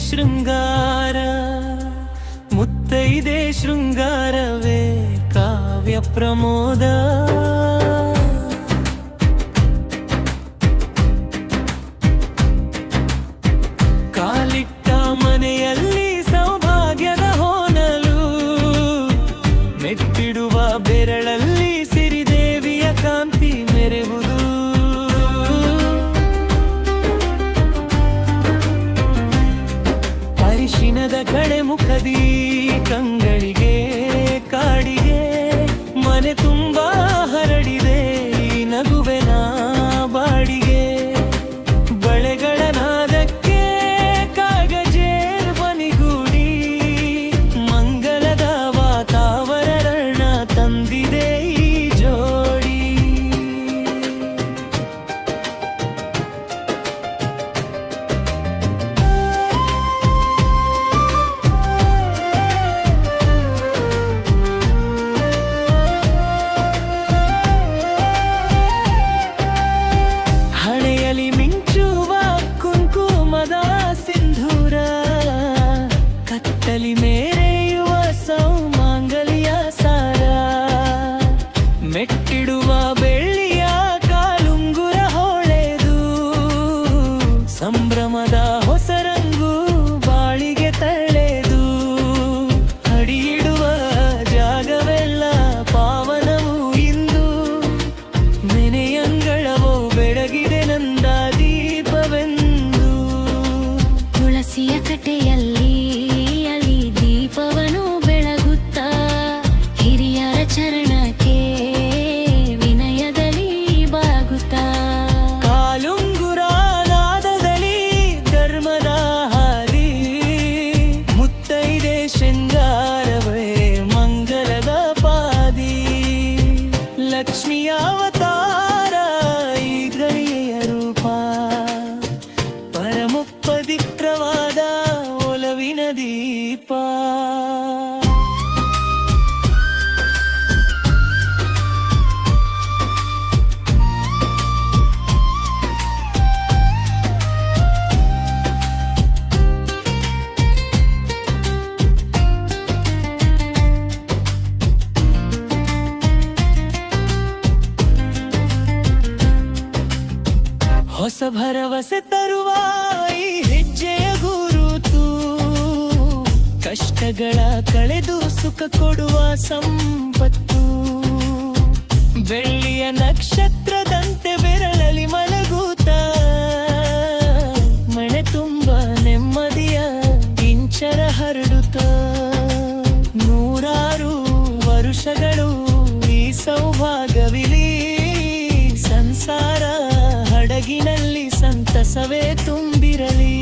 ಶೃಂಗಾರ ಮುತ್ತೈದೆ ಶೃಂಗಾರವೇ ಕಾವ್ಯ ಪ್ರಮೋದ ಕಾಲಿಟ್ಟ ಮನೆಯಲ್ಲಿ ಸೌಭಾಗ್ಯದ ಹೊನಲು ಮೆಟ್ಟಿಡುವ ಬೆರಳಲ್ಲಿ ಸಿರಿದೇವಿಯ ಕಾಂತಿ ಮೆರೆವುದು ಪರಿಶಿನದ ಕಡೆ ಮುಖದಿ ಕಂಗಳಿಗೆ ಕಾಡಿಗೆ ಮನೆ ತುಂಬಾ ಹರಡಿದೆ ಈ ನಗುವೆನ ಬಾಡಿಗೆ ಬಳೆಗಳ ನಾದಕ್ಕೆ ಕಾಗಜೇರ್ ಬನಿಗೂಡಿ ಮಂಗಲದ ವಾತಾವರಣ ತಂದಿದೆ ಈ ಜೋಡಿ ಹಣೆಯಲ್ಲಿ ಮಿಂಚುವ ಕುಂಕುಮದ ಸಿಂಧೂರ ಕತ್ತಲಿ ಮೇರೆಯುವ ಸೌಮಾಂಗಲ್ಯ ಸಾರ ಮೆಟ್ಟಿಡುವ ಬೆಳ್ಳಿಯ ಕಾಲುಂಗುರ ಹೊಳೆದು ಸಂಭ್ರಮದ ಹೊಸರಂಗು ಬಾಳಿಗೆ ತಳೆದು ಅಡಿಯಿಡುವ ಜಾಗವೆಲ್ಲ ಪಾವನವು ಇಂದು ಮೆನೆಯಂಗಳವೋ ಬೆಳಗಿದೆ ನಂದ ದೀಪವೆಂದು ತುಳಸಿಯ ಕಟೆಯಲ್ಲಿ ಅಲಿ ದೀಪವನು ಬೆಳಗುತ್ತಾ ಹಿರಿಯರ ಚರಣಕ್ಕೆ ವಿನಯದಲ್ಲಿ ಬಾಗುತ್ತಾ ಕಾಲುಂಗುರ ನಾದದಲ್ಲಿ ಧರ್ಮದ ಹಾದಿ ಮುತ್ತೈದೆ ಶೃಂಗಾರವೇ ಮಂಗಲದ ಪಾದಿ ಲಕ್ಷ್ಮಿಯ ಅವತಾರ ಈ ಘಳಿಗೆಯ ರೂಪ ಪರಮಪವಿತ್ರವಾದ ಒಲವಿನ ದೀಪ ಹೊಸ ಭರವಸೆ ತರುವ ಈ ಹೆಜ್ಜೆಯ ಗುರುತು ಕಷ್ಟಗಳ ಕಳೆದು ಸುಖ ಕೊಡುವ ಸಂಪತ್ತು ಬೆಳ್ಳಿಯ ನಕ್ಷತ್ರದಂತೆ ಬೆರಳಲಿ ಮಲಗೂತ ಮನೆ ತುಂಬ ನೆಮ್ಮದಿಯ ಇಂಚರ ಹರಡುತ್ತ ನೂರಾರು ವರುಷಗಳು ಈ ಸೌಭಾಗ್ಯವಿಲಿ ಸಂಸಾರ ಹಡಗಿನಲ್ಲಿ ಸಂತಸವೇ ತುಂಬಿರಲಿ.